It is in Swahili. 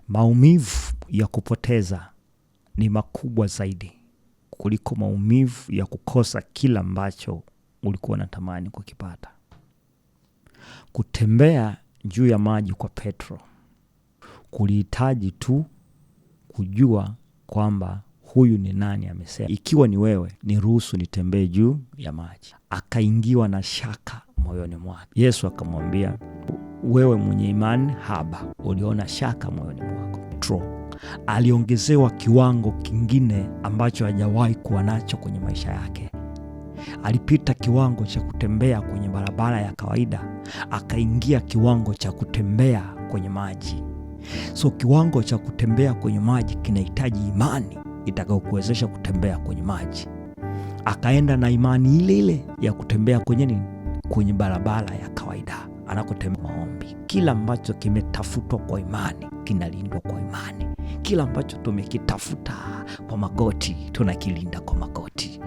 Maumivu ya kupoteza ni makubwa zaidi kuliko maumivu ya kukosa kila ambacho ulikuwa unatamani kukipata. Kutembea juu ya maji kwa Petro kulihitaji tu kujua kwamba huyu ni nani amesema, ikiwa ni wewe, niruhusu nitembee juu ya maji. Akaingiwa na shaka moyoni mwake. Yesu akamwambia, wewe mwenye imani haba, uliona shaka moyoni mwako. Petro aliongezewa kiwango kingine ambacho hajawahi kuwa nacho kwenye maisha yake. Alipita kiwango cha kutembea kwenye barabara ya kawaida, akaingia kiwango cha kutembea kwenye maji. So kiwango cha kutembea kwenye maji kinahitaji imani itakayokuwezesha kutembea kwenye maji. Akaenda na imani ile ile ya kutembea kwenye nini? Kwenye barabara ya kawaida anakotembea. Maombi, kila ambacho kimetafutwa kwa imani kinalindwa kwa imani. Kila ambacho tumekitafuta kwa magoti tunakilinda kwa magoti.